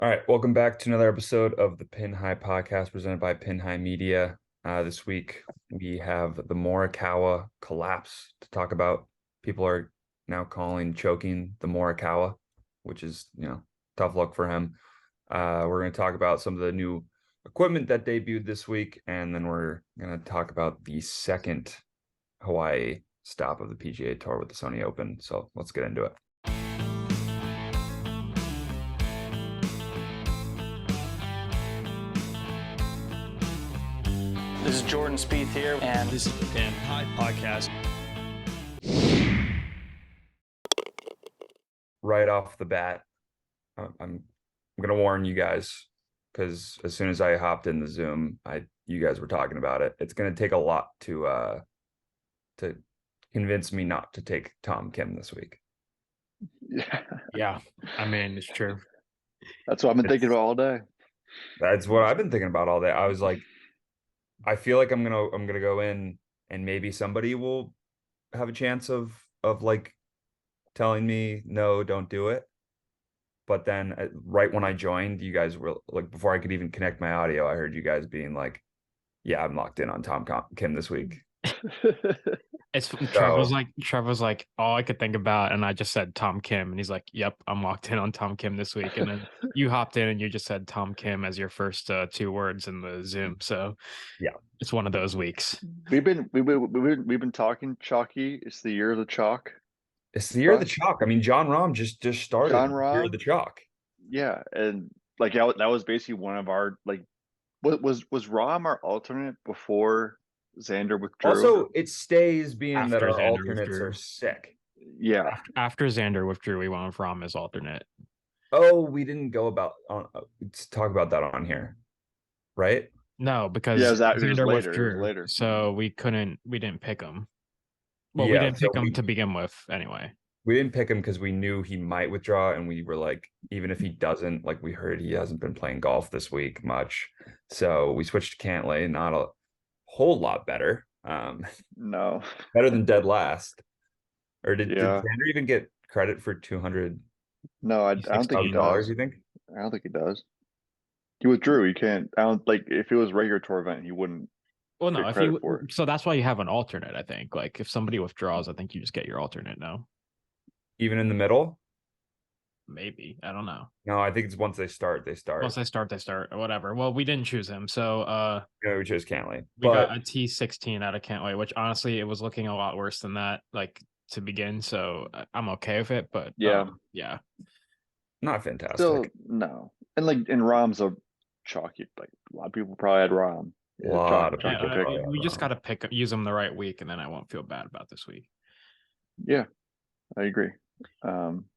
All right, welcome back to another episode of the Pin High Podcast presented by Pin High Media. This week we have the Morikawa collapse to talk about. People are now calling choking the Morikawa, which is, tough luck for him. We're going to talk about some of the new equipment that debuted this week, and then we're going to talk about the second Hawaii stop of the PGA Tour with the Sony Open. So let's get into it. This is Jordan Spieth here, and this is the Pin High Podcast. Right off the bat, I'm gonna warn you guys because as soon as I hopped in the Zoom, you guys were talking about it. It's gonna take a lot to convince me not to take Tom Kim this week. Yeah, I mean, it's true. That's what I've been thinking about all day. That's what I've been thinking about all day. I was like, I feel like I'm gonna go in and maybe somebody will have a chance of like telling me no, don't do it. But then right when I joined, you guys were like, before I could even connect my audio, I heard you guys being like, yeah, I'm locked in on Tom Kim this week. Trevor's like, all I could think about, and I just said Tom Kim, and he's like, yep, I'm locked in on Tom Kim this week. And then you hopped in and you just said Tom Kim as your first two words in the Zoom. So yeah, it's one of those weeks. We've been talking chalky. It's the year of the chalk. It's the year of the chalk. I mean, Jon Rahm just started the year of the chalk. Yeah, and like that was basically one of our like, what was Rahm our alternate before Xander withdrew? Also, it stays being After that our Xander alternates withdrew. are sick. Yeah. After Xander withdrew, we went with Rahm as alternate. Oh, we didn't go about let's talk about that on here, right? No, because Xander withdrew, so we didn't pick him. Well, we didn't pick him to begin with, anyway. We didn't pick him because we knew he might withdraw, and we were like, even if he doesn't, like we heard he hasn't been playing golf this week much, so we switched to Cantlay. Not a whole lot better. No, better than dead last. Or did Xander even get credit for 200? No, I don't think he does. You think? I don't think he does. He withdrew. He can't. I don't like if it was a regular tour event, he wouldn't. Well, no, if you so that's why you have an alternate. I think like if somebody withdraws, I think you just get your alternate now. Even in the middle? Maybe. I don't know. No, I think it's once they start. Once they start, or whatever. Well, we didn't choose him, so we chose Cantlay. We got a T16 out of Cantlay, which honestly it was looking a lot worse than that, like to begin. So I'm okay with it, but yeah, not fantastic. Still, no, and Rahm's a chalky. Like a lot of people probably had Rahm. We just got to use them the right week, and then I won't feel bad about this week. Yeah, I agree.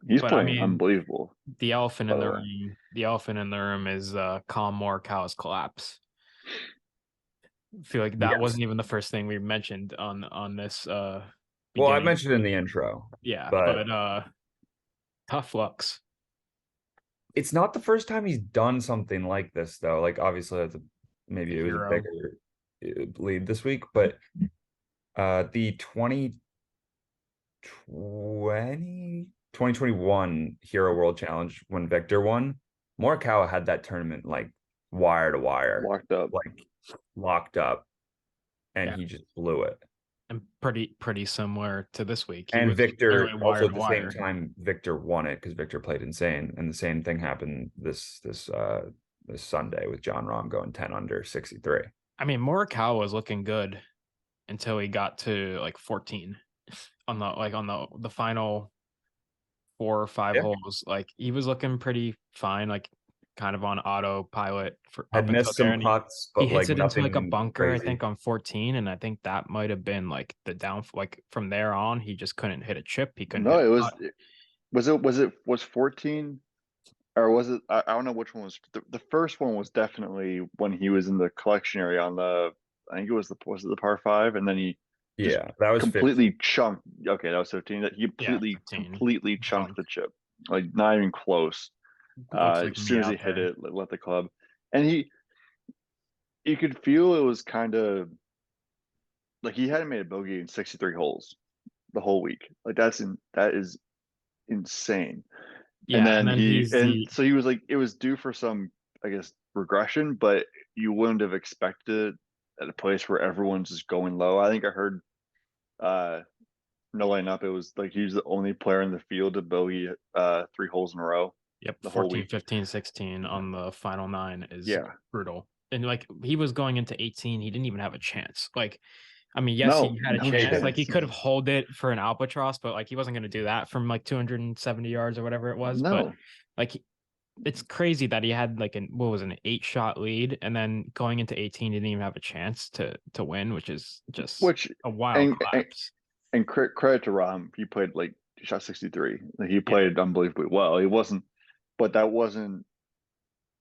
He's playing unbelievable. The elephant in the room is Colin Morikawa's collapse. I feel like that wasn't even the first thing we mentioned on this. Well, I mentioned it in the intro. Yeah, but tough lucks. It's not the first time he's done something like this, though. Like obviously, maybe it was a bigger lead this week, but the 2021 Hero World Challenge when Victor won, Morikawa had that tournament like wire to wire, locked up, and he just blew it. And pretty similar to this week. And Victor also at the same time, Victor won it because Victor played insane, and the same thing happened this Sunday with Jon Rahm going 10 under 63. I mean, Morikawa was looking good until he got to like 14 on the final 4 or 5 holes. Like he was looking pretty fine, like kind of on autopilot for I'd missed some putts, but he hits it into like a bunker crazy. I think on 14, and I think that might have been like the down. Like from there on, he just couldn't hit a chip. He couldn't. No, was 14, or was it? I don't know which one was. The first one was definitely when he was in the collection area on the. I think it was the par 5, and then he. That was completely 15. chunked. Okay, that was 15. That he completely chunked the chip, like not even close. As soon as he hit it, let the club, and you could feel it was kind of like he hadn't made a bogey in 63 holes the whole week. Like that is insane. And Yeah, and then then he's the so he was like, it was due for some, I guess, regression, but you wouldn't have expected at a place where everyone's just going low. I think I heard uh no lineup. It was like he's the only player in the field to bogey 3 holes in a row yep, the whole 14, week. 15, 16 on the final 9 is Yeah. brutal. And like he was going into 18, he didn't even have a chance. Like, I mean, yes, No, he had a no chance. Like he chance. could have hold it for an albatross, but like he wasn't going to do that from like 270 yards or whatever it was. But No. like it's crazy that he had like what was an 8-shot lead, and then going into 18 didn't even have a chance to win, which is just Which a wild and collapse. credit to Rom, he played like he shot 63. Like, he Yeah, played unbelievably well. He wasn't, but that wasn't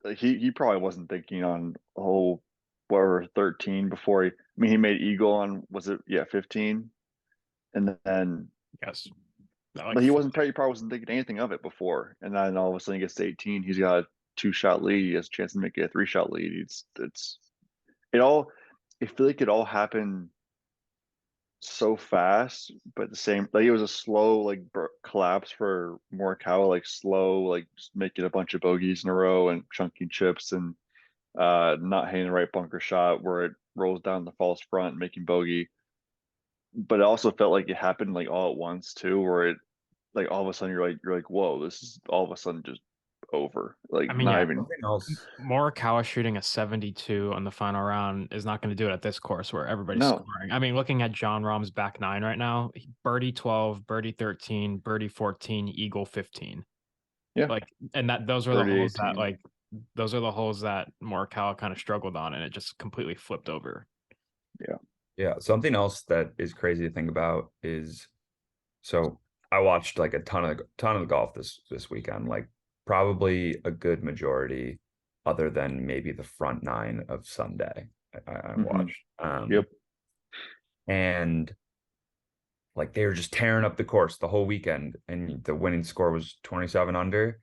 like he probably wasn't thinking on hole whatever 13 before he. I mean, he made eagle on, was it, yeah, 15, and then yes, like but he probably wasn't thinking anything of it before, and then all of a sudden he gets to 18. He's got a 2-shot lead. He has a chance to make it a 3-shot lead. It's it all. I feel like it all happened so fast, but the same, like, it was a slow like collapse for Morikawa, like slow, like just making a bunch of bogeys in a row and chunking chips and not hitting the right bunker shot where it rolls down the false front, making bogey. But it also felt like it happened like all at once too, where it like all of a sudden you're like, whoa, this is all of a sudden just over. I Like, mean, not yeah, even. Something else. Morikawa shooting a 72 on the final round is not going to do it at this course where everybody's No. scoring. I mean, looking at John Rahm's back 9 right now, birdie 12, birdie 13, birdie 14, eagle 15. Yeah. Like, and that those are the Birdie holes that 18. like those are the holes that Morikawa kind of struggled on, and it just completely flipped over. Yeah. Yeah, something else that is crazy to think about is, so I watched like a ton of golf this weekend, like probably a good majority, other than maybe the front 9 of Sunday. I Hmm. watched, Yep. and like they were just tearing up the course the whole weekend, and the winning score was 27 under.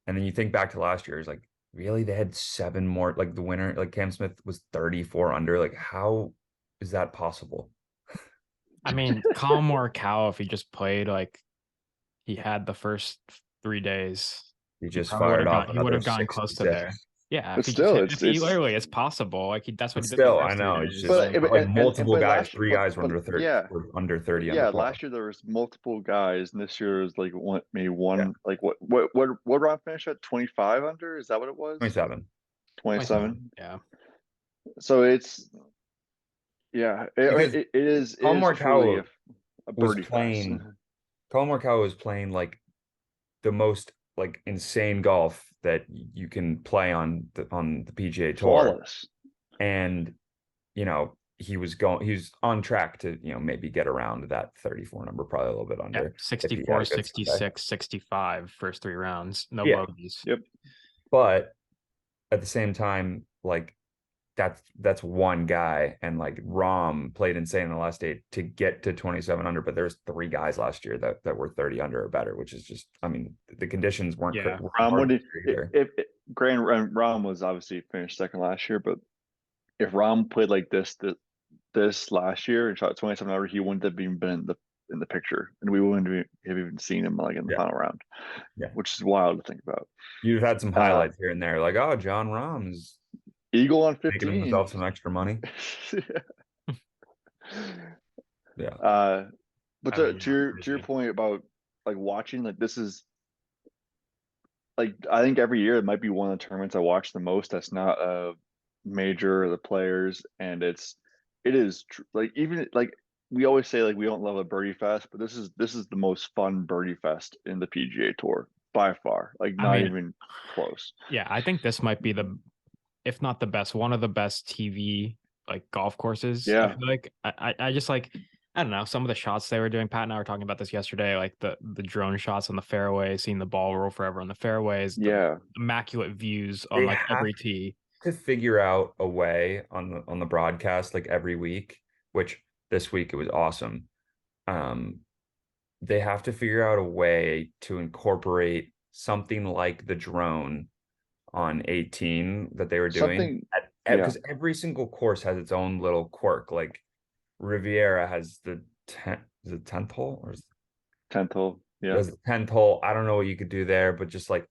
And then you think back to last year, it's like, really, they had 7 more, like the winner, like Cam Smith was 34 under. Like, how is that possible? I mean, Colin Morikawa, if he just played like he had the first 3 days, He he just probably would fired have off got he would another have gotten close to 66. there. Yeah, if But he just still, hit, if he literally, it's possible. Like that's what But he did the still, I first three know it's days. just but Like, like multiple but guys, last year, 3 guys were but under 30, yeah, were under 30 under yeah, par. last year there was multiple guys, and this year is like one, maybe Yeah, one. Like, what Ron finished at 25 under? Is that what it was? 27. 27. 27. Yeah. So it's, yeah, Because it Colin is truly Morikawa a was birdie fest. playing, Colin Morikawa was playing like the most like insane golf that you can play on the PGA Tour. Flawless. And he was on track to maybe get around that 34 number, probably a little bit Yeah. under, if he had 64, a good Sunday. 66, 65 first 3 rounds. No Yeah, bogeys. Yep. but at the same time, like that's one guy, and like Rom played insane in the last 8 to get to 27 under, but there's 3 guys last year that were 30 under or better, which is just, I mean, the conditions weren't Yeah. hard What this did year either. if Grand Rom was obviously finished second last year, but if Rom played like this last year and shot 27 over, he wouldn't have even been in the picture, and we wouldn't have even seen him like in the Yeah, final round, yeah. which is wild to think about. You've had some Uh, highlights here and there, like, oh, John Rahm's Eagle on making 15. himself some extra money. Yeah. But I mean, to yeah, your crazy. point about like watching, like, this is like, I think every year it might be one of the tournaments I watch the most. That's not a major of the players, and it is like, even like we always say, like, we don't love a birdie fest, but this is the most fun birdie fest in the PGA Tour by far. Like, I not mean, even close. yeah, I think this might be if not the best, one of the best TV like golf courses. I Yeah, feel like I just like, I don't know, some of the shots they were doing. Pat and I were talking about this yesterday, like the drone shots on the fairway, seeing the ball roll forever on the fairways, the yeah. immaculate views on They like have every tee. to figure out a way on the broadcast, like every week, which this week it was awesome. Um, they have to figure out a way to incorporate something like the drone on 18 that they were doing, Something. Yeah, because every single course has its own little quirk. Like Riviera has the 10th, is it 10th hole or is 10th hole. Yeah. As the 10th hole, I don't know what you could do there, but just like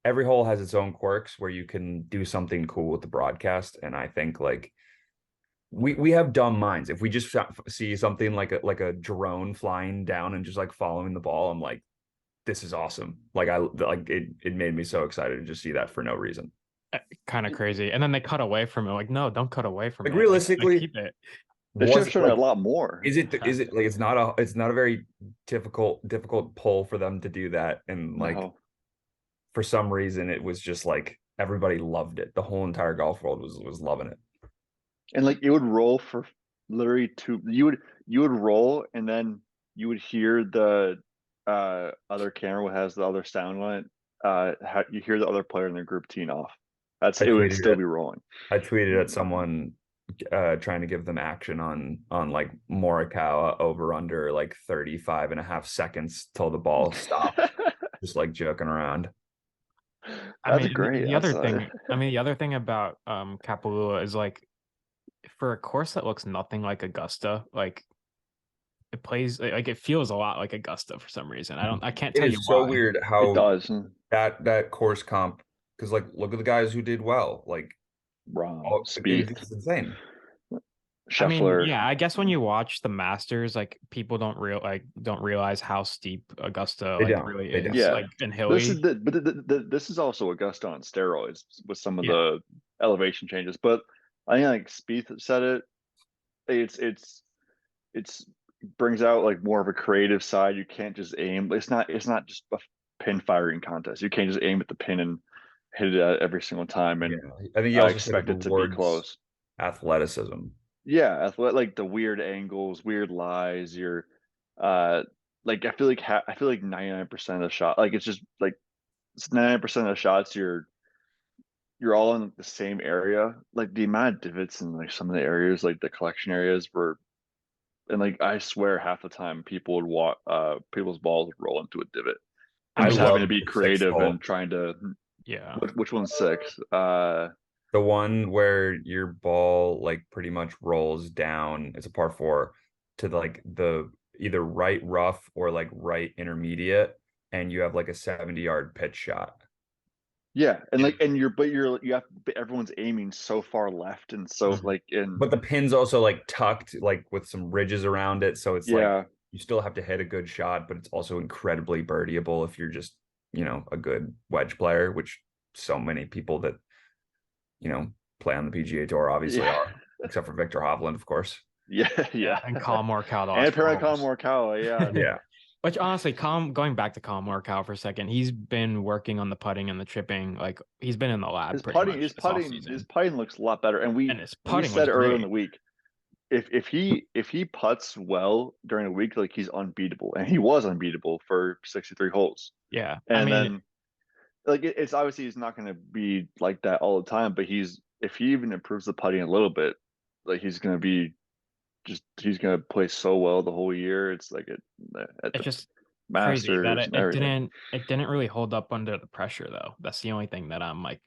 every hole has its own quirks where you can do something cool with the broadcast. And I think like we have dumb minds. If we just see something like a drone flying down and just like following the ball, I'm like, this is awesome. Like I like it made me so excited to just see that for no reason. Kind of crazy. And then they cut away from it. Like, no, don't cut away from Like it. Like realistically, keep it. They should was have it shown it like a lot more. is it like it's not a very difficult pull for them to do that, and like No. for some reason it was just like everybody loved it. The whole entire golf world was loving it. And like it would roll for literally you would roll and then you would hear the other camera who has the other sound on it. You hear the other player in the group teeing off. I It would tweeted still it. be rolling. I tweeted at someone trying to give them action on like Morikawa over under like 35 and a half seconds till the ball stopped, just like joking around. I That's mean, great. the That's other thing, the other thing about Kapalua is like for a course that looks nothing like Augusta, like it plays like it feels a lot like Augusta for some reason. I can't It tell you is so why. weird it how does. that course comp, because like look at the guys who did well. Like Rom, Spieth, it's insane. I mean, Scheffler. yeah, I guess when you watch the Masters, like people don't realize how steep Augusta They like don't. really They is, don't. Yeah. like and This is hilly. this is also Augusta on steroids with some of Yeah, the elevation changes. But I think like Spieth said it. It's brings out like more of a creative side. You can't just aim. It's not just a pin firing contest. You can't just aim at the pin and hit it at every single time Yeah. and I think he also said it expect it to be rewards close. athleticism. Yeah, like the weird angles, weird lies. You're uh like I feel like 99% of the shot like it's just like 99% of the shots you're all in the same area. Like the amount of divots in like some of the areas, like the collection areas were and like I swear half the time people would walk people's balls would roll into a divot. I And I just mean, having to love be the sixth creative and hole. trying to yeah, which one's six? The one where your ball like pretty much rolls down, it's a par four to like the either right rough or like right intermediate, and you have like a 70-yard pitch shot. Yeah, and yeah. like and you have but everyone's aiming so far left and so Mhm. like in But the pin's also like tucked like with some ridges around it. So it's like yeah. you still have to hit a good shot, but it's also incredibly birdieable if you're just, a good wedge player, which so many people that, play on the PGA Tour obviously Yeah. are, except for Victor Hovland, of course. Yeah, Yeah, yeah. and Colin Morikawa the And last four apparently Colin holes. Morikawa, yeah. Yeah. Which honestly, going back to Colin Morikawa for a second, he's been working on the putting and the chipping. Like he's been in the lab His pretty putting much his this off putting his season, putting looks a lot better. And and his we putting was said earlier in great. the week, if he putts well during a week, like he's unbeatable. And he was unbeatable for 63 holes. Yeah, I And mean, then like it's obviously he's not gonna be like that all the time, but if he even improves the putting a little bit, like he's gonna play so well the whole year. It's like at it's the just crazy that Masters and everything. it didn't really hold up under the pressure though. That's the only thing that I'm like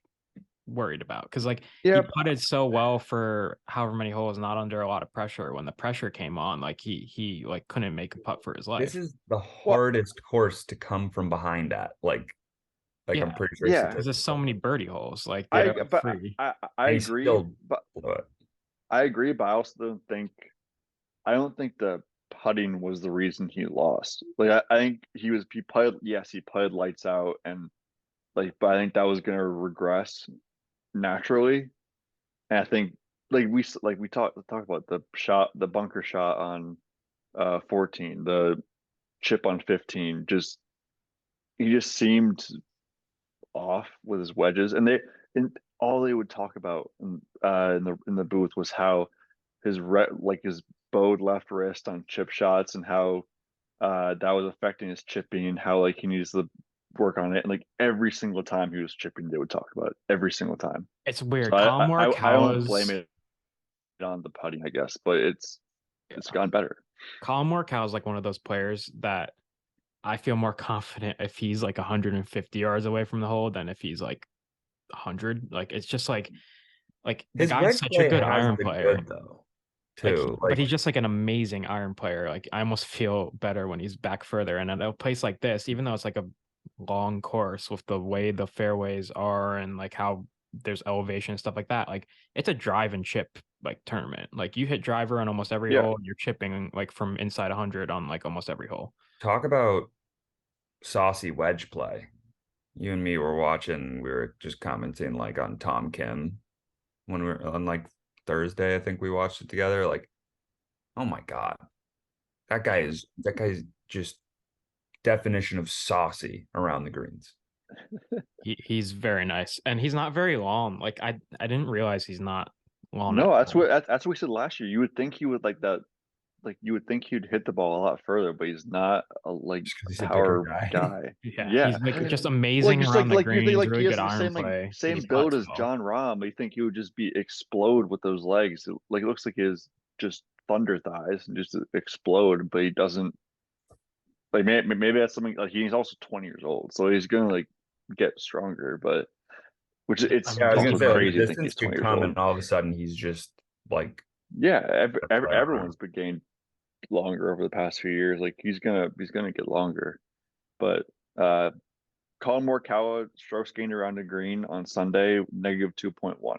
worried about because like he Yeah, putted so well for however many holes, not under a lot of pressure. When the pressure came on, like he like couldn't make a putt for his This life. is the well, hardest course to come from behind at. Like I'm Yeah, pretty sure yeah. because there's so statistically. many birdie holes. Like they're Yeah. free. I And he agree, still but blew it. I also don't think the putting was the reason he lost. Like I think he played yes, he played lights out and like but I think that was gonna regress naturally. And I think we talk about the bunker shot on 14, the chip on 15, he just seemed off with his wedges and all they would talk about in the booth was how his bowed left wrist on chip shots and how that was affecting his chipping and how like he needs to work on it and like every single time he was chipping they would talk about it every single time. It's So weird. I don't blame it on the putting I guess, but it's Yeah. gone better. Colin Morikawa is like one of those players that I feel more confident if he's like 150 yards away from the hole than if he's like 100. Like it's just like the His guy's wedge such a play good has iron been player. good though. too. But he's just like an amazing iron player. Like I almost feel better when he's back further. And at a place like this, even though it's like a long course with the way the fairways are and like how there's elevation and stuff like that, like it's a drive and chip like tournament. Like you hit driver on almost every Yeah. hole, and you're chipping like from inside 100 on like almost every hole. Talk about saucy wedge play. You and me were watching, we were just commenting like on Tom Kim when we were on like Thursday, I think we watched it together. Like, oh my God. That guy's just definition of saucy around the greens. He's very nice, and he's not very long. Like I didn't realize he's not long at No, that's all. what we said last year. You would think he would like that. Like you would think he'd hit the ball a lot further, but he's not a like Just because he's a bigger power guy. guy. Yeah, Yeah, he's like just like amazing just around the like you think greens, like he really has good the iron same play. same He build putts as well. John Rahm. But you think he would just be explode with those legs. Like it looks like his just thunder thighs and just explode, but he doesn't. Like maybe that's something. Like he's also 20 years old, so he's gonna like get stronger. But which I it's mean, Yeah, I was just gonna also say like the crazy to think distance he's could 20 years come old. and all of a sudden he's just like Yeah, right around. everyone's been gained longer over the past few years. Like he's gonna get longer. But uh Colin Morikawa strokes gained around the green on Sunday, negative 2.1.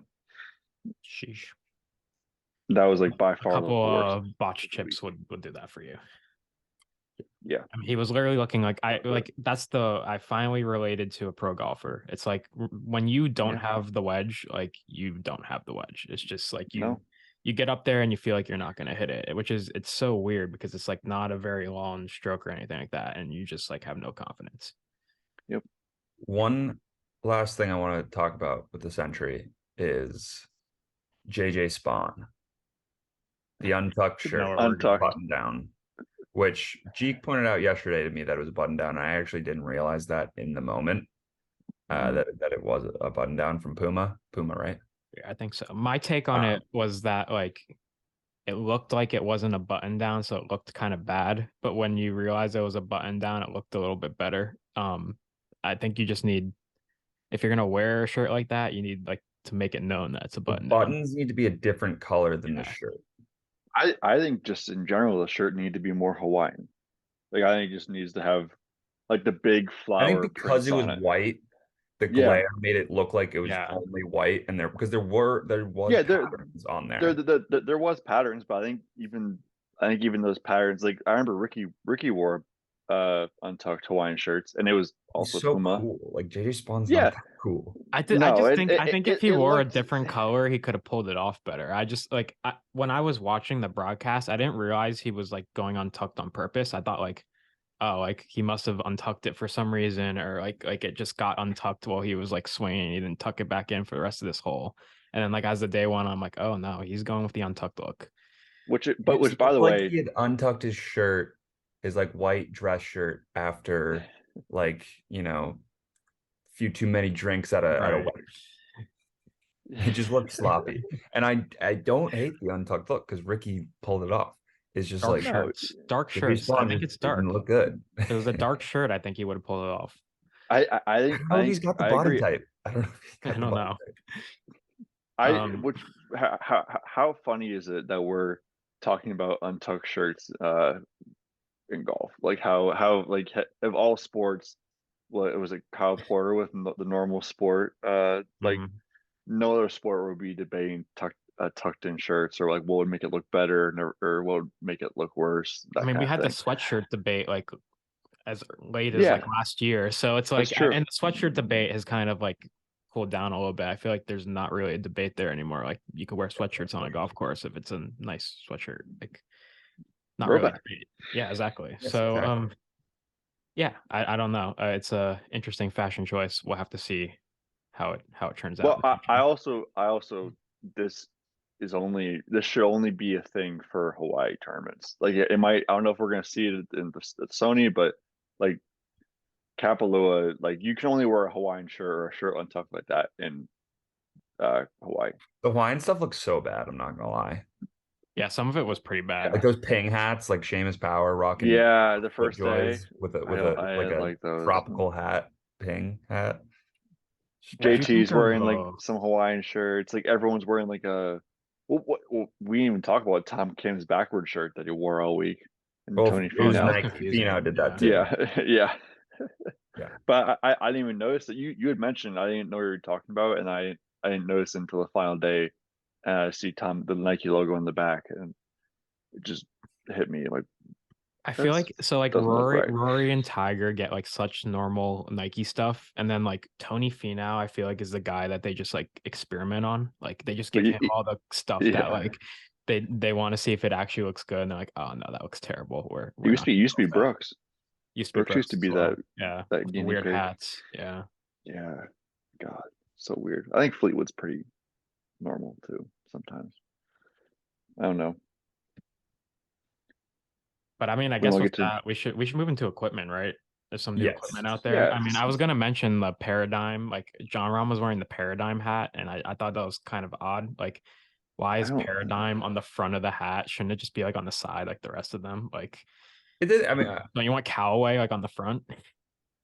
sheesh. That was like by A far the couple worst of botch of the week. chips would do that for you. Yeah. I mean, he was literally looking like that's the I finally related to a pro golfer. It's like when you don't Yeah. have the wedge, like you don't have the wedge. It's just like No. you get up there and you feel like you're not going to hit it, which is it's so weird because it's like not a very long stroke or anything like that, and you just like have no confidence. Yep. One last thing I want to talk about with the Century is JJ Spawn, the untucked Should know shirt, where we're going. Untucked. button down, which Jeek pointed out yesterday to me that it was button down. I actually didn't realize that in the moment, that it was a button down from Puma. Puma, right? Yeah, I think so. My take on it was that like it looked like it wasn't a button down, so it looked kind of bad. But when you realize it was a button down, it looked a little bit better. I think you just need if you're gonna wear a shirt like that, you need like to make it known that it's a The button down. buttons need to be a different color than the Yeah. shirt. I think just in general the shirt need to be more Hawaiian. Like I think it just needs to have like the big I think flower because prints it was on it. white, the Yeah. glare made it look like it was Yeah. only white, and there was Yeah, patterns on there. there was patterns, but I think even those patterns, like I remember Ricky wore untucked Hawaiian shirts, and it was He's also so Puma. cool. Like JJ Spawn's not Yeah, that cool. I no, just think I think if he it wore a looked different color, he could have pulled it off better. I just like when I was watching the broadcast, I didn't realize he was like going untucked on purpose. I thought like, oh, like he must have untucked it for some reason, or like it just got untucked while he was like swinging. He didn't tuck it back in for the rest of this hole. And then like as the day went on, I'm like, oh no, he's going with the untucked look. It which by looked the like way, he had untucked his shirt, his like white dress shirt after like, few too many drinks at a Right. wedding. It just looked sloppy. And I don't hate the untucked look because Ricky pulled it off. It's just Dark like no, shirts. Dark JJ shirts. I Spawn think just it's didn't dark. look good. If it was a dark shirt, I think he would have pulled it off. I don't know if he's got the I body agree. type. I don't know if he's I got the don't body know. I Um, which how funny is it that we're talking about untucked shirts in golf? Like how like of all sports, well, it was like Kyle Porter with the normal sport. Like mhm. no other sport would be debating tucked in shirts or like what would make it look better or what would make it look worse, I that mean, we kind of had the thing. sweatshirt debate like as late as like Yeah, last year. So it's that's like, true. and the sweatshirt debate has kind of like cooled down a little bit. I feel like there's not really a debate there anymore. Like you could wear sweatshirts on a golf course if it's a nice sweatshirt. Like not really a Throwback. debate. Yeah, exactly. Yes, So exactly. yeah, I don't know. It's a interesting fashion choice. We'll have to see how it turns out Well, in the future. I also this this should only be a thing for Hawaii tournaments. Like it might, I don't know if we're gonna see it in the Sony, but like Kapalua, like you can only wear a Hawaiian shirt or a shirt untucked like that in Hawaii. The Hawaiian stuff looks so bad, I'm not gonna lie. Yeah, some of it was pretty bad. Like those ping hats, like Seamus Power rocking Yeah, the first day FootJoys with a I like didn't a like those. tropical hat, ping hat. What do you think JT's wearing like of some Hawaiian shirts. Like everyone's wearing like a We didn't even talk about Tom Kim's backward shirt that he wore all week, and Well, Tony it was that was Finau. Nike. confusing. Finau did that too. Yeah, yeah. Yeah. But I didn't even notice that you had mentioned. I didn't know what you were talking about, and I didn't notice until the final day. I see the Nike logo in the back, and it just hit me like, I feel like doesn't look right. Rory and Tiger get like such normal Nike stuff, and then like Tony Finau, I feel like is the guy that they just like experiment on. Like they just give him all the stuff that like they want to see if it actually looks good, and they're like, oh no, that looks terrible. We're used to be Brooks. Brooks used to be well. that with the guinea weird pig. hats. Yeah. God, so weird. I think Fleetwood's pretty normal too. Sometimes I don't know. But I mean, I guess with that, we should move into equipment, right? There's some new equipment out there. I mean, I was gonna mention the Paradigm. Like John Rahm was wearing the Paradigm hat, and I thought that was kind of odd. Like, why is Paradigm on the front of the hat? Shouldn't it just be like on the side, like the rest of them? Like, it did. I mean, don't you want Callaway like on the front?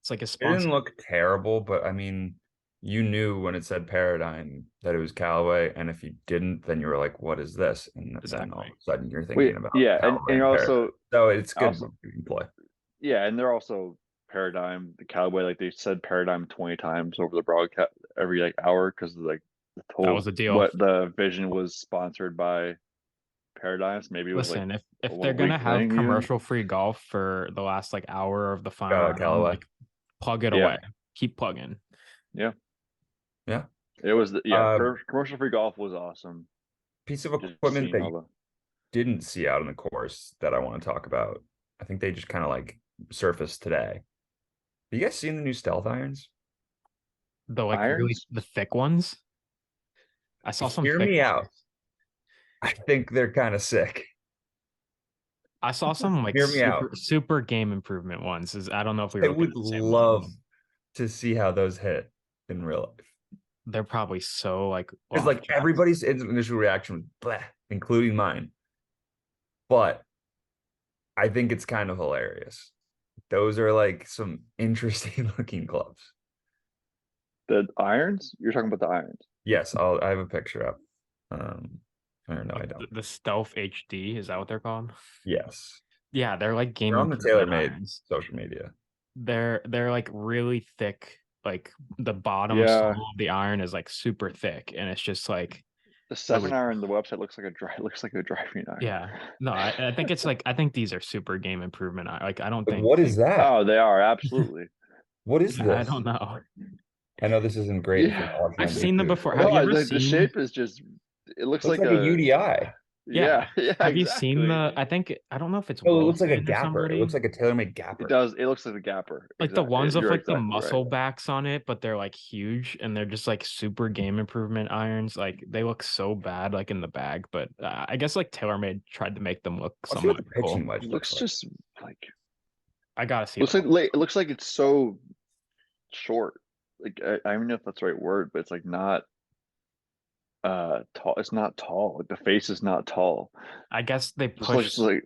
It's like a sponsor. It didn't look terrible, but I mean, you knew when it said Paradigm that it was Callaway, and if you didn't, then you were like, "What is this?" And then all of a sudden, you're thinking about and you're also so it's good you can play. Yeah, and they're also Paradigm, the Callaway, like they said Paradigm 20 times over the broadcast every like hour because like the whole that was the deal. What the vision was sponsored by Paradigms. Maybe it was listen, if they're gonna have commercial free golf for the last like hour of the final round, like plug it away, keep plugging. Yeah. It was commercial free golf was awesome. Piece of equipment that you didn't see out on the course that I want to talk about. I think they just kind of like surfaced today. Have you guys seen the new stealth irons? The like really the thick ones. I saw some. Hear me out. I think they're kind of sick. I saw some like super game improvement ones. I don't know if we would love to see how those hit in real life. They're probably so like because like everybody's initial reaction was bleh, including mine. But I think it's kind of hilarious. Those are like some interesting looking clubs. The irons? You're talking about the irons? Yes, I have a picture up. I don't know. I don't. The Stealth HD, is that what they're called? Yes. Yeah, they're like game on the TaylorMade social media. They're like really thick. Like the bottom sole of the iron is like super thick, and it's just like the 7-iron. The website looks like a driving iron. Yeah, no, I think it's like I think these are super game improvement. Like I don't think. What is that? Oh, they are absolutely. What is this? I don't know. I know this isn't great. Yeah. I've seen them before. Have you ever seen... The shape is just. It looks like a UDI. Yeah. Have you seen the? I don't know if it's. Oh, it looks like a gapper. It looks like a TaylorMade gapper. It does. It looks like a gapper. Like the ones with like the muscle backs on it, but they're like huge and they're just like super game improvement irons. Like they look so bad, like in the bag. But I guess like TaylorMade tried to make them look somewhat cool. It looks just like. I gotta see. It looks like it's so short. Like I don't know if that's the right word, but it's like not. Tall. It's not tall. Like the face is not tall. I guess they push like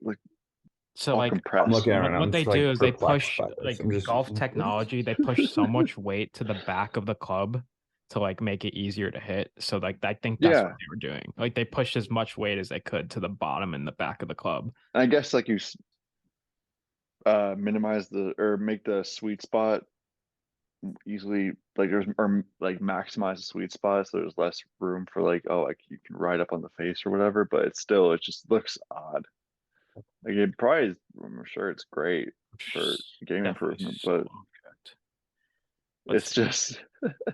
so like what they do is they push like golf technology. They push so much weight to the back of the club to like make it easier to hit. So like I think that's what they were doing. Like they pushed as much weight as they could to the bottom and the back of the club. I guess like you minimize or make the sweet spot easily like maximize the sweet spot so there's less room for like you can ride up on the face or whatever, but it just looks odd. Like it probably is, I'm sure it's great for game improvement, but it's just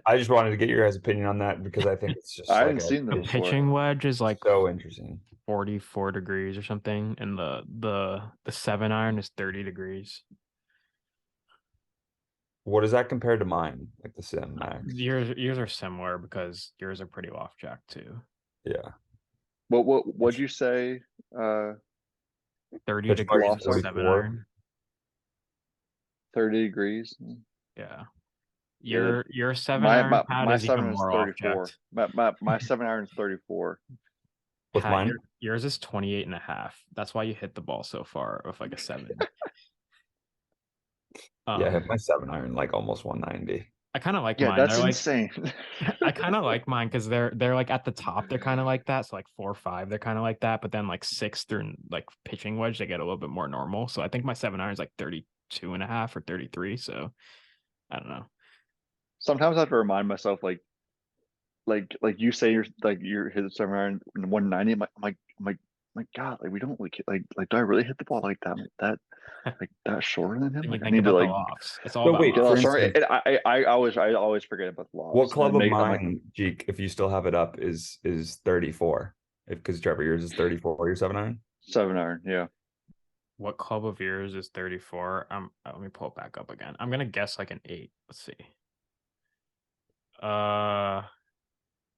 I just wanted to get your guys' opinion on that because I think it's just I haven't seen them before. Pitching wedge is like so interesting. 44 degrees or something, and the 7-iron is 30 degrees. What is that compared to mine? Like the Sim Max? Yours are similar because yours are pretty off jack too. Yeah. What'd you say? 30 degrees 7-iron. 30 degrees. Yeah. Your 7-iron pad is even more off jacked. My 7-iron is 34. With mine? Yours is 28.5. That's why you hit the ball so far with like a 7. Yeah, I hit my 7-iron like almost 190. I kind of like Yeah, mine. that's They're like, insane. I kind of like mine because they're like at the top, they're kind of like that. So like 4 or 5, they're kind of like that. But then like 6 through like pitching wedge, they get a little bit more normal. So I think my 7 iron is like 32.5 or 33. So I don't know. Sometimes I have to remind myself, like you say, you're hit the 7 iron in 190. My God, like we don't like do I really hit the ball like that shorter than him? And you Like I think need to about the like lofts. It's all So about wait, get for off lofts. sorry. instance, And I always forget about the what lofts. club And of make I'm like mine, Jeek, if you still have it up, is 34? Because Trevor, yours is 34, your 7 iron? 7 iron. Yeah. What club of yours is 34? Let me pull it back up again. I'm gonna guess like an 8. Let's see.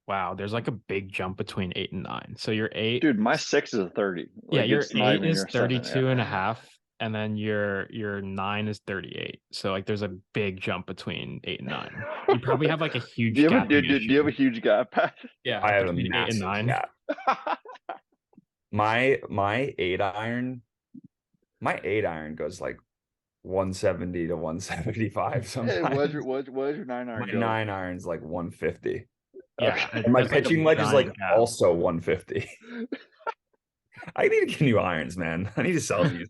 Wow, there's like a big jump between 8 and 9. So your 8, Dude, my 6 is a 30. yeah, Like your it's not 8 even is your 7. 32 Yeah. and a half, and then your 9 is 38. So like there's a big jump between 8 and 9. You probably have like a huge gapping Do you have a issue. huge gap, Pat? Yeah, I have a between 8 and massive 9. gap. My 8 iron, my 8 iron goes like 170 to 175 Hey, sometimes. what is your 9 iron My go? 9 iron's like 150. Yeah, Okay. And my there's like a pitching wedge is like giant gap. also 150. I need to get new irons, man. I need to sell these.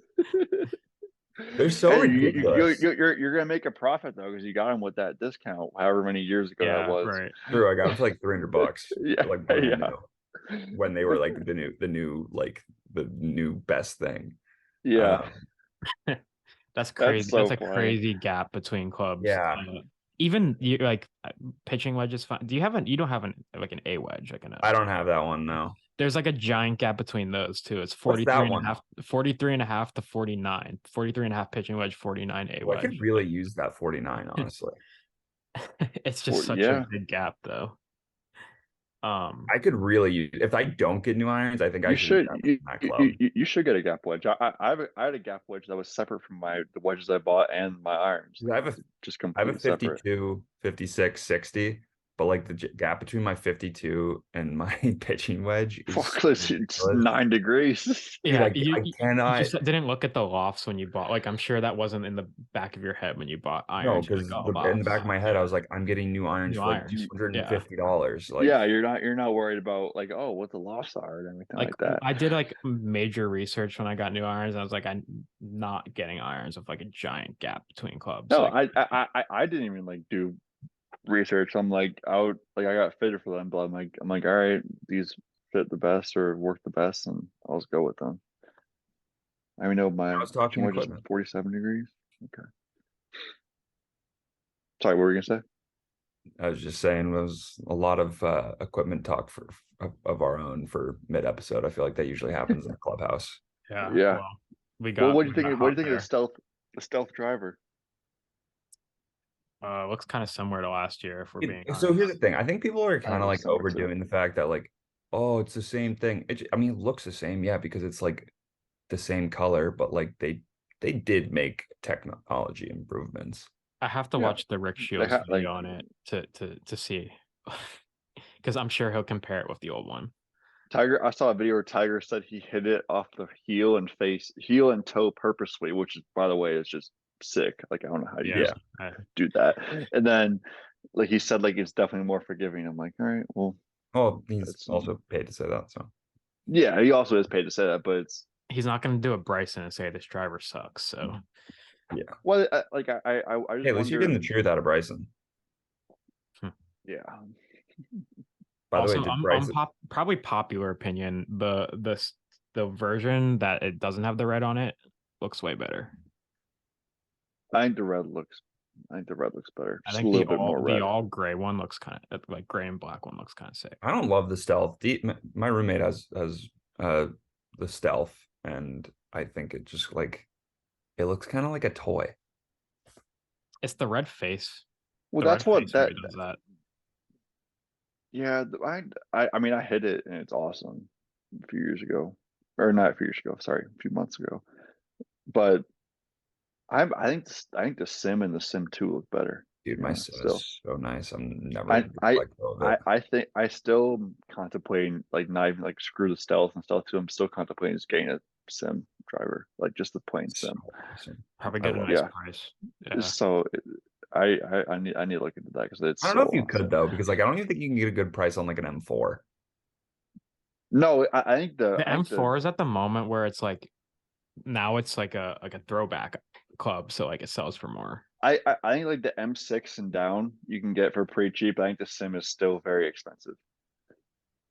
They're so Hey, ridiculous. you're gonna make a profit though because you got them with that discount, however many years ago that Yeah, was. right. True, I got them for like $300, Yeah, like brand yeah, new, when they were like the new best thing. yeah. That's That's crazy. That's so a funny. crazy gap between clubs. Yeah, Even you like pitching wedge is fine. Do you have you don't have like an A wedge, like an I don't have that one now. there's like a giant gap between those two. It's What's 43 that and a one? half, 43 and a half to 49. 43 and a half pitching wedge, 49 A Well, I could wedge. really use that 49, honestly. It's just such a Yeah, big gap though. I could really use if I don't get new irons, I think I you should should invest you, in that club. you should get a gap wedge. I had a gap wedge that was separate from the wedges I bought and my irons. I have a Just I have a completely separate. 52, 56, 60, but like the gap between my 52 and my pitching wedge is Fuck, so it's ridiculous. 9 degrees. Dude, Yeah, I you cannot. just didn't look at the lofts when you bought. Like, I'm sure that wasn't in the back of your head when you bought No, irons. You're like, because oh, in the back lofts. of my head, I was like, I'm getting new irons New for like irons. Yeah. $250. Like, Yeah, you're not worried about like, oh, what the lofts are and everything Like like that. I did like major research when I got new irons. I was like, I'm not getting irons with like a giant gap between clubs. No, Like, I didn't even like do research. I'm like out like I got fitted for them, but I'm like, all right, these fit the best or work the best, and I'll just go with them. I mean, know I my was pitching talking wedge is equipment. 47 degrees. Okay. Sorry, what were you gonna say? I was just saying, it was a lot of equipment talk of our own for mid episode. I feel like that usually happens in a clubhouse. yeah, Yeah. well, we Well, got what do you we got think? What do you hot think of there. the stealth driver? Looks kind of similar to last year, if we're being So here's honest. the thing. I think people are I think kind of it like looks similar too. overdoing the fact that like, oh, it's the same thing. I mean, it looks the same, yeah, because it's like the same color, but like they did make technology improvements. I have to Yeah. watch the Rick Shields video on it to see, because I'm sure he'll compare it with the old one. Tiger, I saw a video where Tiger said he hit it off the heel and toe purposely, which is, by the way, is just sick. Like I don't know how you Yeah, just do that. And then, like he said, like it's definitely more forgiving. I'm like, all right, well, Well, he's that's also paid to say that, so yeah. He also is paid to say that, but it's he's not going to do a Bryson and say this driver sucks. So yeah. well, like I just Hey, at least you're getting wonder. the truth out of Bryson. Yeah, By the way, also, did I'm Bryson? probably popular opinion. The version that it doesn't have the red on it looks way better. I think the red looks. I think the red looks better. I Just a think little bit more the red. all gray one looks kind of like gray and black one looks kind of sick. I don't love the stealth. My roommate has the stealth, and I think it just like it looks kind of like a toy. It's the red face. Well, The that's red what face that. really does that. Yeah, I mean, I hit it and it's awesome a few years ago, or not a few years ago. Sorry, a few months ago. But I think the sim and the sim 2 look better. Dude, my sim Still, is so nice. I'm never I gonna I let go of it. I think I still contemplating like not even like screw the stealth and stuff too. I'm still contemplating just getting a sim driver, like just the plain It's so sim. awesome. Probably I get a love nice it. Yeah. price. Yeah. So I need to look into that because it's I don't so know if you awesome. could though, because like I don't even think you can get a good price on like an M4. No, I think The I think M4 is at the moment where it's like now it's like a throwback club, so like it sells for more. I think like the M6 and down you can get for pretty cheap. I think the Sim is still very expensive.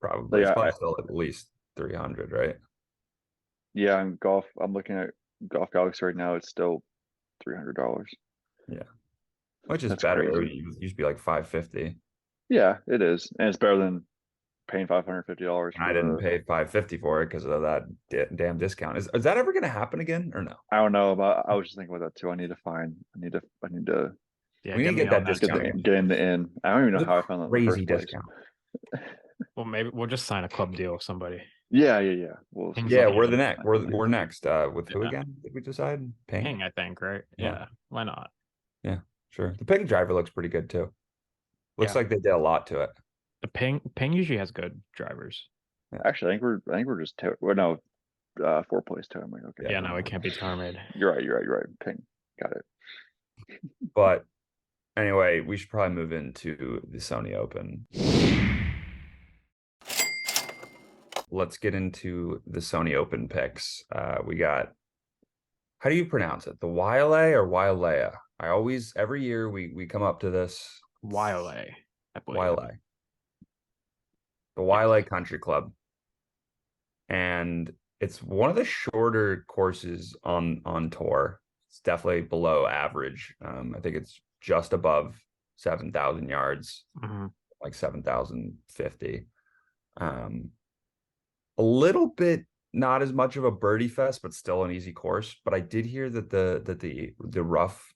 Probably. Like It's probably still at least 300, right? yeah, in golf, I'm looking at Golf Galaxy right now. It's still $300. Yeah. Which is That's better. It crazy. used to be like 550. Yeah, it is, and it's better than paying $550 And I for didn't the. pay 550 for it because of that damn discount. Is that ever going to happen again or no? I don't know, but I was just thinking about that too. I need to Yeah, We need get to me get on that that get discount the too. again. get in the in. I don't even know It's how I a found that in the crazy first place. discount. Well, maybe we'll just sign a club deal with somebody. Yeah. Well, Ping's Yeah, looking we're the good. next. We're next. With who Yeah, again? Did we decide? Ping? Ping, I think, right? Yeah. Yeah, why not? Yeah, sure. The Ping driver looks pretty good too. Looks Yeah, like they did a lot to it. the Ping usually has good drivers. Yeah. actually, I think we're just well, no, 4 place toe. I'm like, okay, Yeah. Yeah, never no, it mind. can't be tour made. You're right. Ping, got it. But anyway, we should probably move into the Sony Open. Let's get into the Sony Open picks. We got, how do you pronounce it? The Waialae or Wailea? I always, every year we come up to this. YLA, I believe. Waialae. The Yes. Waialae Country Club. And it's one of the shorter courses on tour. It's definitely below average. I think it's just above 7,000 yards, like 7,050. A little bit not as much of a birdie fest, but still an easy course. But I did hear that the rough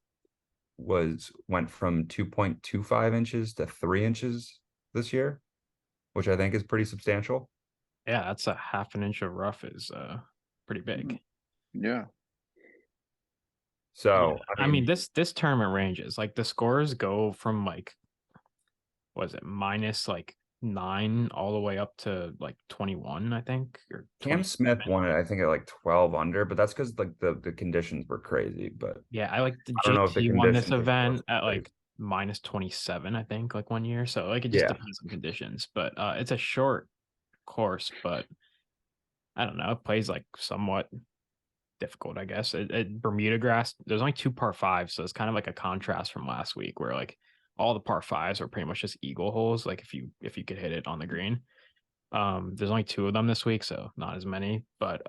went from 2.25 inches to 3 inches this year, which I think is pretty substantial. Yeah, that's a half an inch of rough is pretty big. Yeah. So I mean this tournament ranges like the scores go from like was it minus like 9 all the way up to like 21, I think, or Cam 20. Smith won it, I think, at like 12 under, but that's because like the conditions were crazy. But Yeah, I like the I don't know if the JT won this conditions are event supposed at to be like minus 27, I think, like 1 year. So like it just yeah. depends on conditions. But it's a short course, but I don't know, it plays like somewhat difficult, I guess. Bermuda grass, there's only 2 par 5s, so it's kind of like a contrast from last week where like all the par 5s are pretty much just eagle holes, like if you could hit it on the green. There's only 2 of them this week, so not as many, but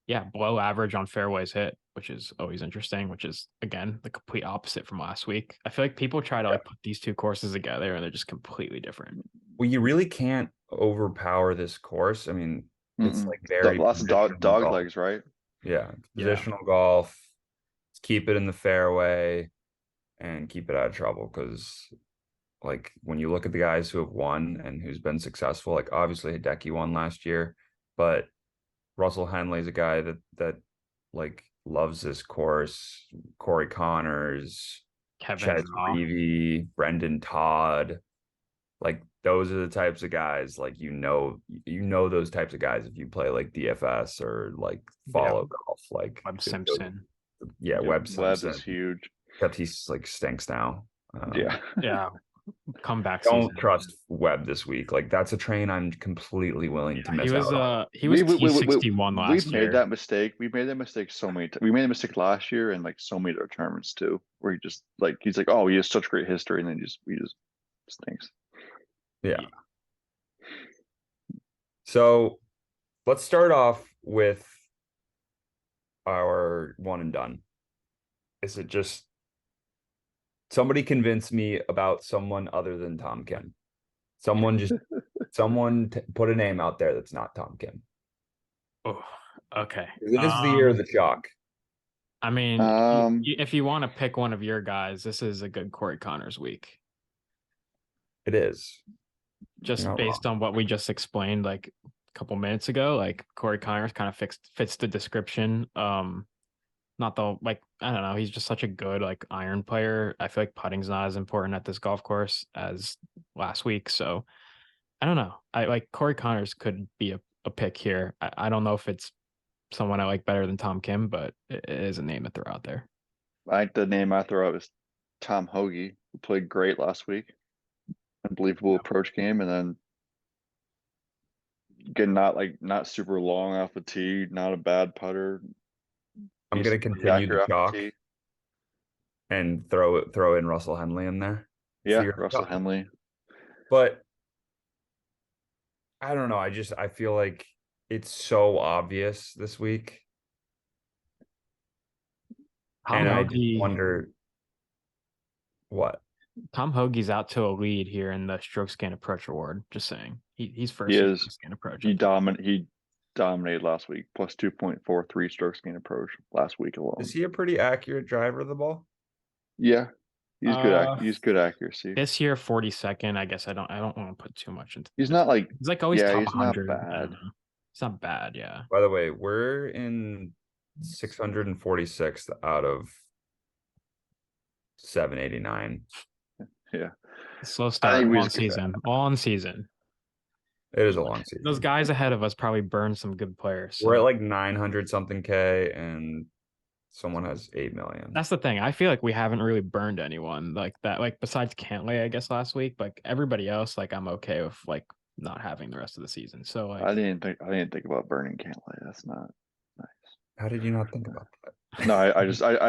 yeah, below average on fairways hit, which is always interesting, which is again the complete opposite from last week. I feel like people try to Yeah. like put these two courses together and they're just completely different. Well, you really can't overpower this course. I mean, it's like very Lots of positional dog golf. legs, right? Yeah, Yeah. positional golf. Let's keep it in the fairway and keep it out of trouble because like when you look at the guys who have won and who's been successful, like obviously Hideki won last year, but Russell Henley's a guy that like loves this course. Corey Connors, Kevin Chez Na. Reavie, Brendan Todd, like those are the types of guys like those types of guys if you play like DFS or like follow golf like Webb Simpson. yeah, Webb Webb Simpson. is huge. Except he's like stinks now. Yeah. Yeah. Comeback Don't season. trust Webb this week. Like that's a train I'm completely willing to miss He was out on. he was T61 We've last made year. that mistake. We made that mistake so many times. We made a mistake last year and like so many other tournaments too, where he just like he's like, oh, he has such great history, and then he just stinks. Yeah. So let's start off with our one and done. Is it just somebody convince me about someone other than Tom Kim? Someone put a name out there that's not Tom Kim. Oh, okay. It is the year of the chalk. I mean, if you want to pick one of your guys, this is a good Corey Connors week. It is. Just based on what we just explained like a couple minutes ago, like Corey Connors kind of fits the description. Not the like I don't know, he's just such a good like iron player. I feel like putting's not as important at this golf course as last week. So I don't know. I like Corey Connors could be a pick here. I don't know if it's someone I like better than Tom Kim, but it is a name to throw out there. I think the name I throw out is Tom Hoagie, who played great last week. Unbelievable approach game, and then again, not super long off the tee, not a bad putter. I'm gonna Decently continue the accurate off chalk the tee. and throw in Russell Henley in there. Yeah, Russell Henley. But I don't know. I feel like it's so obvious this week. Tom I just Hoagie, wonder what. Tom Hoagie's out to a lead here in the strokes gained approach award. Just saying, he's first He in is. strokes gained approach. He dominated last week, plus 2.43 strokes gained approach last week alone. Is he a pretty accurate driver of the ball? Yeah, he's good. He's good accuracy. This year, 42nd. I guess I don't want to put too much into. He's not like he's like always top he's 100. not bad. It's not bad. Yeah. By the way, we're in 646th out of 789. Yeah. Slow start on season. On season. It is a long season. Those guys ahead of us probably burned some good players. So. We're at like 900 something K and someone has 8 million. That's the thing. I feel like we haven't really burned anyone like that. Like besides Cantlay, I guess last week. Like everybody else, like I'm okay with like not having the rest of the season. So like I didn't think about burning Cantlay. That's not nice. How did you not think about that? No, I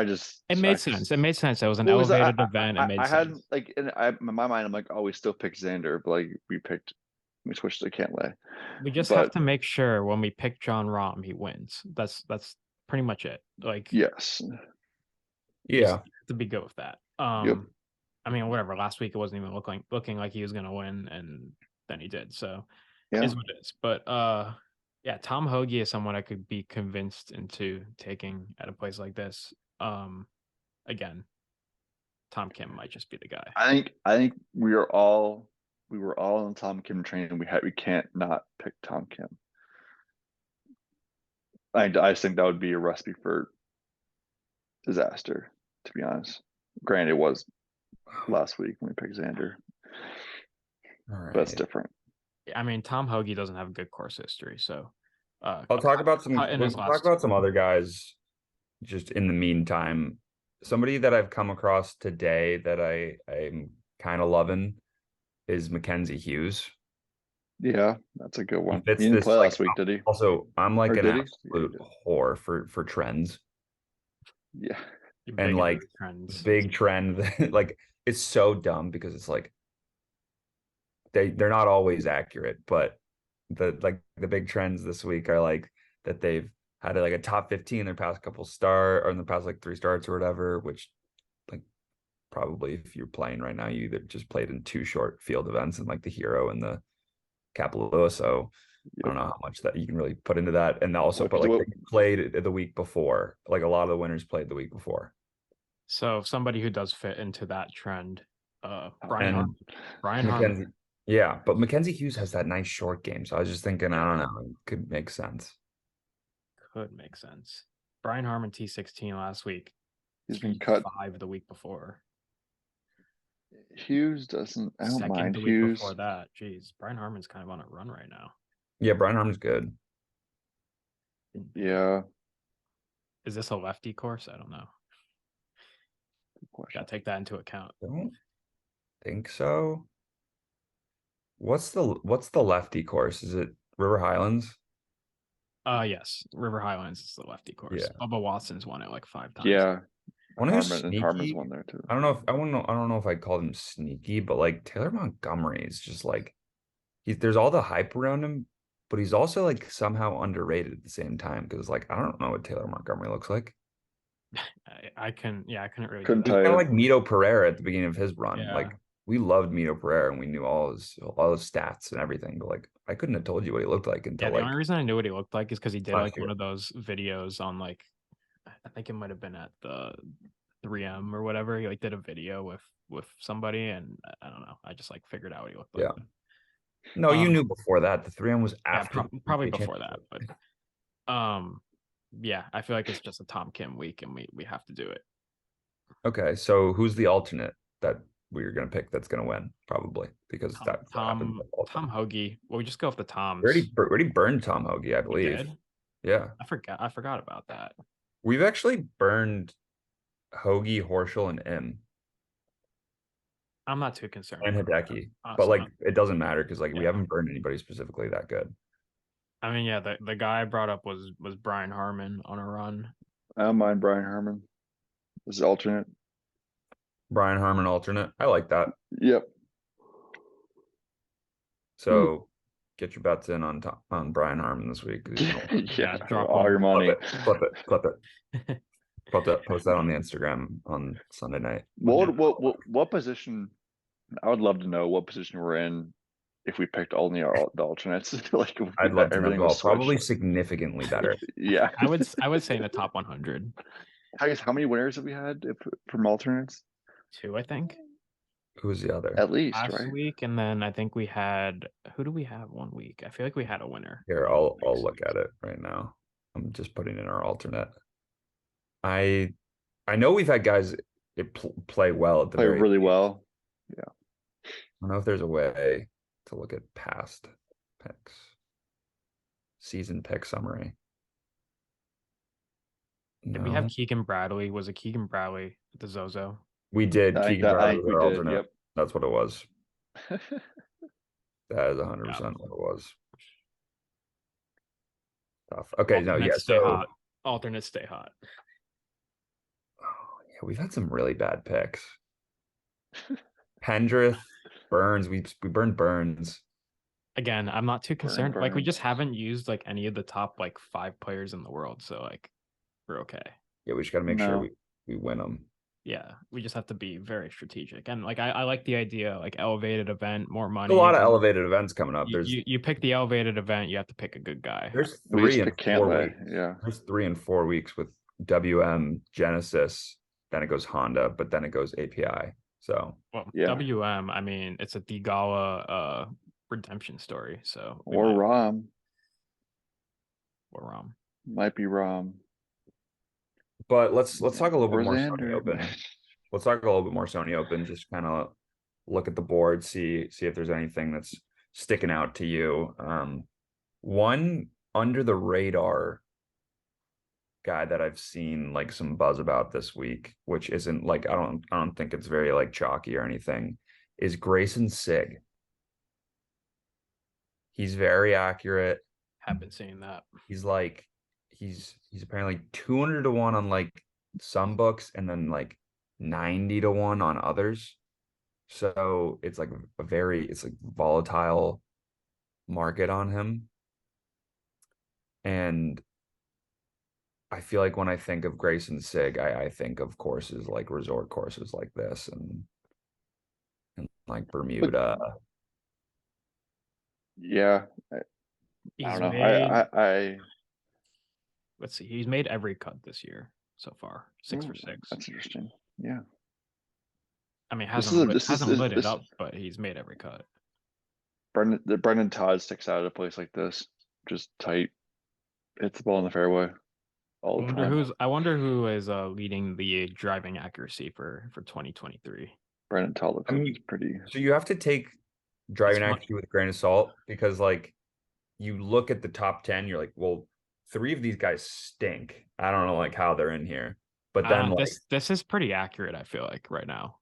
just it made sense. It made sense. It was an elevated event. It made sense. Had like in my mind, I'm like, oh, we still pick Xander, but like we switched to Cantlay. We just have to make sure when we pick John Rahm, he wins. That's pretty much it. Like yes, yeah, to be good with that. Yep. I mean, whatever. Last week it wasn't even looking like he was gonna win, and then he did. So yeah, it is what it is. But yeah, Tom Hoagie is someone I could be convinced into taking at a place like this. Again, Tom Kim might just be the guy. I think we were all on the Tom Kim train, and we can't not pick Tom Kim. I just think that would be a recipe for disaster, to be honest. Granted, it was last week when we picked Xander. All right. But it's different. I mean, Tom Hoagie doesn't have a good course history, so I'll talk about some. We'll talk about some other guys. Just in the meantime, somebody that I've come across today that I'm kind of loving is Mackenzie Hughes. Yeah, that's a good one. He didn't play last week, did he? Also, I'm like an absolute whore for trends. Yeah, and like big trend, like it's so dumb because it's like they're not always accurate, but the big trends this week are like that they've had like a top 15 in their past or in the past like 3 starts or whatever, which like probably if you're playing right now, you either just played in 2 short field events and like the Hero and the Kapalua. So I don't know how much that you can really put into that. And also, but like they played the week before, like a lot of the winners played the week before. So somebody who does fit into that trend, Brian Harman. Yeah, but Mackenzie Hughes has that nice short game. So I was just thinking, I don't know, it could make sense. Could make sense. Brian Harman T16 last week. He's been cut 5 the week before. Hughes doesn't. I don't mind the Hughes. Week before that, jeez, Brian Harman's kind of on a run right now. Yeah, Brian Harman's good. Yeah. Is this a lefty course? I don't know. Gotta take that into account. Don't think so. What's the lefty course? Is it River Highlands? Yes, River Highlands is the lefty course. Yeah. Bubba Watson's won it like 5 times. Yeah. Harman's won there too. I don't know if I'd call him sneaky, but like Taylor Montgomery is just like there's all the hype around him, but he's also like somehow underrated at the same time because like I don't know what Taylor Montgomery looks like. I couldn't really. Couldn't tell you. Kind of like Mito Pereira at the beginning of his run. Yeah. Like we loved Mito Pereira and we knew all his stats and everything, but like I couldn't have told you what he looked like until the only reason I knew what he looked like is because he did like one of those videos on like I think it might have been at the 3M or whatever. He like did a video with somebody, and I don't know. I just like figured out what he looked like. Yeah. No, you knew before that. The 3M was after. Yeah, probably before that, but yeah, I feel like it's just a Tom Kim week, and we have to do it. Okay, so who's the alternate that we're gonna pick that's gonna win? Probably because Tom Hoagie. Well, we just go with the Toms. We already burned Tom Hoagie, I believe. Yeah, I forgot about that. We've actually burned Hoagie, Horschel, and M. I'm not too concerned. And about that, Hideki. But honestly. like it doesn't matter because like we Yeah. haven't burned anybody specifically that good. I mean, yeah, the guy I brought up was Brian Harmon on a run. I don't mind Brian Harmon. This is alternate. Brian Harmon alternate. I like that. Yep. So get your bets in on Brian Harmon this week. Yeah, drop all one. your money. Flip it. Post that on the Instagram on Sunday night. What position? I would love to know what position we're in if we picked all the alternates. Like I'd love to know everything as well. was Probably switched. significantly better. Yeah. I would say in the top 100. I guess how many winners have we had from alternates? 2, I think. Who was the other? At least, Last right? week, and then I think we had who do we have one week? I feel like we had a winner. Here, I'll look at it right now. I'm just putting in our alternate. I know we've had guys play well at the Play very really least. well. Yeah. I don't know if there's a way to look at past picks. Season pick summary. Did we have Keegan Bradley? Was it Keegan Bradley at the Zozo? We did. I Keegan Bradley think was we our did. alternate. Yep. That's what it was. That is 100% what it was. Tough. Okay, Alternates stay hot. Alternates stay hot. Oh, yeah, we've had some really bad picks. Pendrith, Burns. We burned Burns. Again, I'm not too concerned. Like we just haven't used like any of the top like 5 players in the world, so like we're okay. Yeah, we just got to make sure we win them. Yeah, we just have to be very strategic. And like I like the idea, like elevated event, more money. There's a lot of elevated events coming up. You pick the elevated event, you have to pick a good guy. There's 3 and 4 weeks. Yeah. There's 3 and 4 weeks with WM, Genesis, then it goes Honda, but then it goes API. So WM, I mean, it's a Digala redemption story. So or Rom. Or Rom. Might be Rom. But let's talk a little bit more Sony Open. Let's talk a little bit more Sony Open. Just kind of look at the board, see if there's anything that's sticking out to you. One under the radar guy that I've seen like some buzz about this week, which isn't like I don't think it's very like chalky or anything, is Grayson Sigg. He's very accurate. Have been seeing that. He's apparently 200 to 1 on like some books and then like 90 to 1 on others. So it's like it's like volatile market on him. And I feel like when I think of Grayson Sigg, I think of courses like resort courses like this and like Bermuda. Yeah. I don't know. Let's see. He's made every cut this year so far. 6 for 6. That's interesting. Yeah. I mean, hasn't lit it up, but he's made every cut. Brendan Todd sticks out at a place like this. Just tight. Hits the ball in the fairway. I wonder who is leading the driving accuracy for 2023. Brendan Todd looks pretty. So you have to take driving accuracy with a grain of salt because like you look at the top 10, you're like, well, 3 of these guys stink. I don't know like how they're in here. But then this is pretty accurate, I feel like, right now.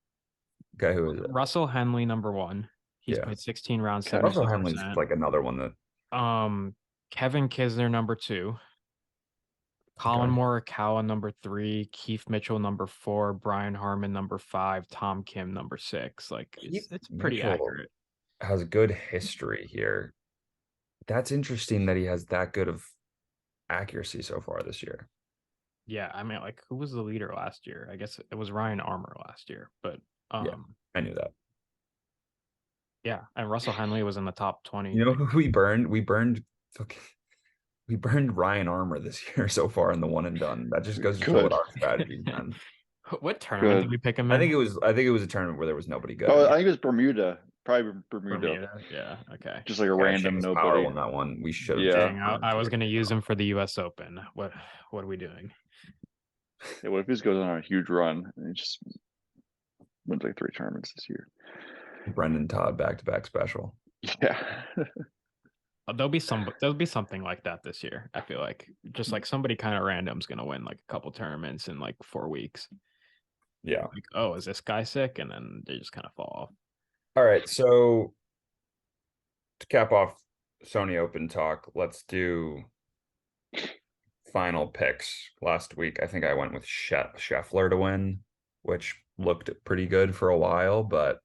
Okay, who is it? Russell Henley, number 1. He's played 16 rounds. Russell Henley's like another one that Kevin Kisner, number 2. Colin Morikawa, number 3. Keith Mitchell, number 4. Brian Harmon, number 5. Tom Kim, number 6. Like it's pretty accurate. Has good history here. That's interesting that he has that good of accuracy so far this year. Yeah, I mean, like, who was the leader last year? I guess it was Ryan Armour last year, but yeah, I knew that. Yeah, and Russell Henley was in the top 20. You know who we burned? We burned Ryan Armour this year so far in the one and done. That just goes to show what our strategy done. What tournament did we pick him in? I think it was a tournament where there was nobody good. Oh, I think it was Bermuda. Probably Bermuda. Yeah, okay. Just like a random nobody on that one. We should have. Yeah, dang, I was gonna use him for the US Open. What are we doing? Yeah, what if he goes on a huge run and he just wins like 3 tournaments this year? Brendan Todd back-to-back special. Yeah. There'll be something like that this year. I feel like just like somebody kind of random's gonna win like a couple tournaments in like 4 weeks. Yeah. Like, oh, is this guy sick? And then they just kind of fall off. All right. So to cap off Sony Open talk, let's do final picks. Last week, I think I went with Scheffler to win, which looked pretty good for a while, but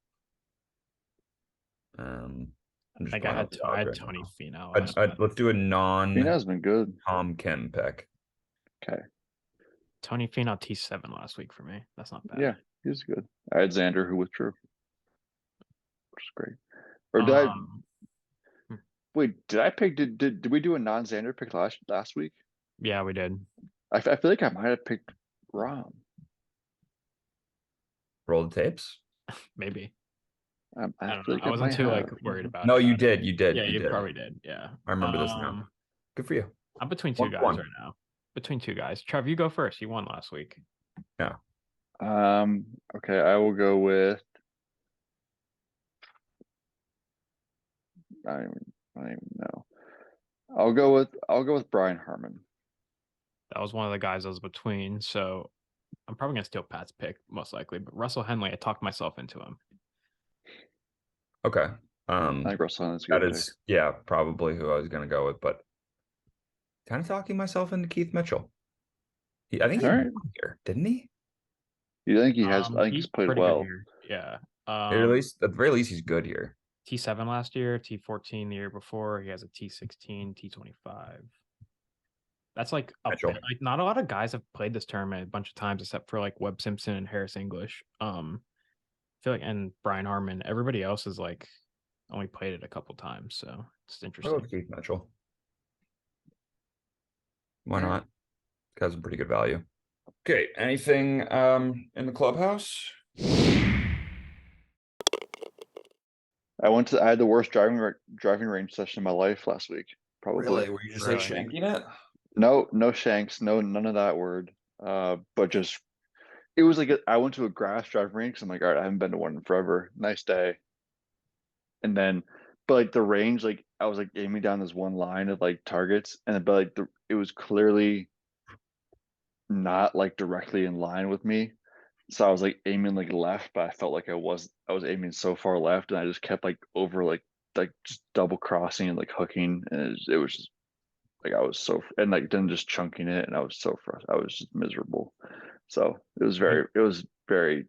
I'm just Like going I off the odds had right Tony now. Finau. Let's do a Fina's been good. non-Tom Kim pick. Okay. Tony Finau T7 last week for me. That's not bad. Yeah, he was good. I had Xander who withdrew, which is great. Or did I wait? Did I pick? Did we do a non-Xander pick last week? Yeah, we did. I feel like I might have picked Rom. Roll the tapes. Maybe. I don't feel know. like I wasn't might too have. worried about No, it. you did. You did. Yeah, you you did. probably did. Yeah. I remember this now. Good for you. I'm between two guys right now. Between two guys. Trev, you go first. You won last week. Yeah. Okay, I will go with. I don't even know. I'll go with Brian Harmon. That was one of the guys I was between. So I'm probably gonna steal Pat's pick most likely. But Russell Henley, I talked myself into him. Okay. I think Russell Henley's a that good is, yeah, probably who I was going to go with, but kind of talking myself into Keith Mitchell. I think he won here, didn't he? You think he has? I think he's played well. Yeah. At least, at the very least, he's good here. T7 last year, T14 the year before. He has a T16, T25. That's like not a lot of guys have played this tournament a bunch of times except for like Webb Simpson and Harris English. I feel like and Brian Harmon. Everybody else is like only played it a couple times, so it's interesting. Keith Mitchell. Why not? Has some pretty good value. Okay, anything in the clubhouse? I had the worst driving range session in my life last week. Probably. Really? Were you just like shanking it? No shanks, none of that word. But just it was like I went to a grass driving range because I'm like, all right, I haven't been to one in forever. Nice day. And then, but like the range, like I was like aiming down this one line of like targets, and but like it was clearly not like directly in line with me. So I was like aiming like left, but I felt like I was aiming so far left, and I just kept like over like just double crossing and like hooking, and it was just like I was so and like then just chunking it, and I was so frustrated. I was just miserable. So it was very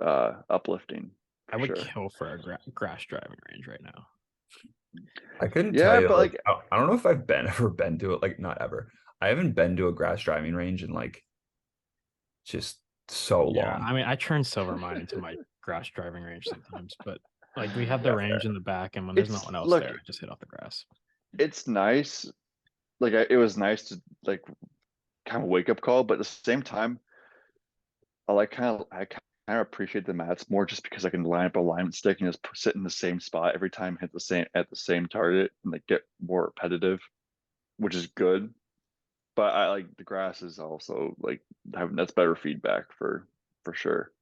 uplifting. I would kill for a grass driving range right now. I couldn't tell you. But like I don't know if I've ever been to it. Like not ever. I haven't been to a grass driving range in like just so long. I mean, I turned Silver Mine into my grass driving range sometimes, but like we have the range in the back, and when there's no one else there, I just hit off the grass. It's nice. Like it was nice to like kind of wake up call, but at the same time, I kind of appreciate the mats more just because I can line up a alignment stick and just sit in the same spot every time, hit the same target, and like get more repetitive, which is good. But I like the grass is also like that's better feedback for sure.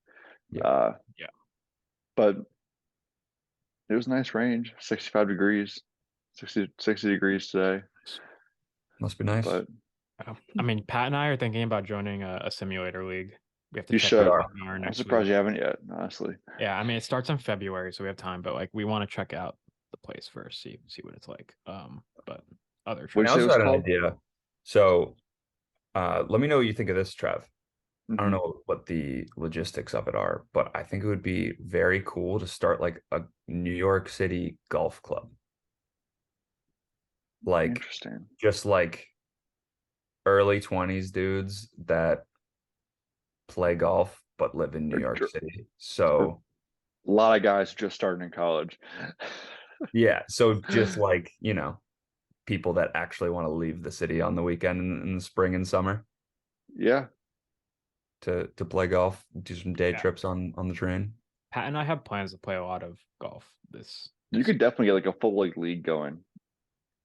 Yeah. But it was nice range, 65 degrees, 60 degrees today. Must be nice. But I mean, Pat and I are thinking about joining a simulator league. We have to check out our I'm surprised you haven't yet, honestly. Yeah, I mean it starts in February, so we have time, but like we want to check out the place first, see what it's like. But other I also had an idea. So let me know what you think of this, Trev. I don't know what the logistics of it are, but I think it would be very cool to start like a New York City golf club. Like interesting. Just like early 20s dudes that play golf but live in New York City. So a lot of guys just starting in college. Yeah, so just like, people that actually want to leave the city on the weekend in the spring and summer. Yeah. To play golf, do some day trips on the train. Pat and I have plans to play a lot of golf this. You could definitely get like a full league going.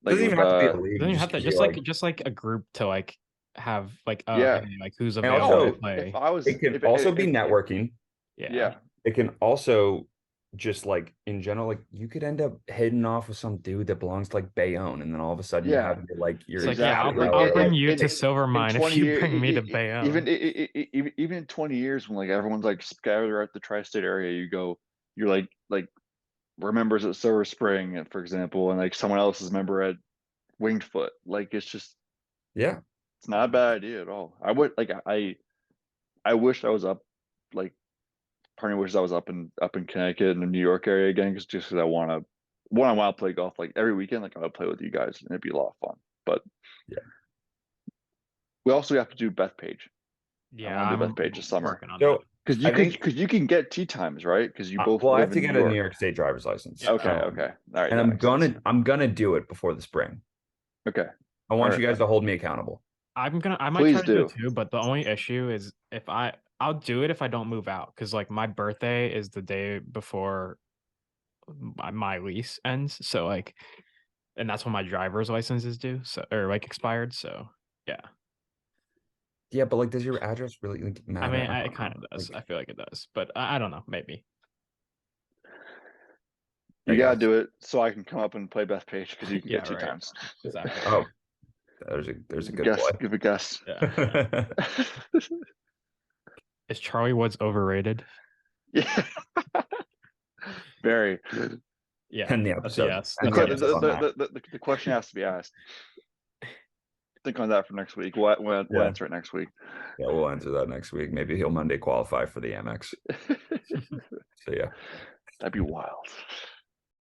Like doesn't even have to be a league. Doesn't even have to just like a group to like have like like who's available also, to play. It can also be networking. Yeah. It can also just like in general, like you could end up heading off with some dude that belongs to like Bayonne, and then all of a sudden you have your It's like, yeah, exactly. I'll bring like you to In Silvermine if 20 you years, bring me to Bayonne. even in 20 years, when like everyone's like scattered at the tri-state area, you're like remembers at Silver Spring, for example, and like someone else is member at Winged Foot. Like it's just, yeah. it's not a bad idea at all. I wish I was up, like part of me wishes I was up in Connecticut and the New York area again, because I want to play golf like every weekend. Like I would play with you guys, and it'd be a lot of fun. But Yeah. we also have to do Bethpage. I Yeah, want to do I'm Bethpage this summer working on that. So because I think you can get tee times, right? Because you both well, I live have to in New get a New York. York State driver's license. Okay, okay, all right, And that makes sense. I'm gonna do it before the spring. Okay, I all want right, you guys to hold me accountable. I might try please to do do. it too, but the only issue is I'll do it if I don't move out, because like my birthday is the day before my lease ends. So like, and that's when my driver's license is due, so or like expired. So yeah, Yeah, but like, does your address really like, I matter? mean, I it don't kind know. of does. Like, I feel like it does, but I don't know. Maybe. I You gotta guess. do it so I can come up and play Bethpage because you can Yeah, get tee right. times. Exactly. Oh, there's a good boy. Give a guess. Yeah. Is Charlie Woods overrated? Yeah, very. Yeah, End the that's a episode. yes. End That's the a episode yes. on that. The question has to be asked. Think on that for next week. We'll Yeah. answer it next week. Yeah, we'll answer that next week. Maybe he'll Monday qualify for the MX. So yeah. That'd be wild.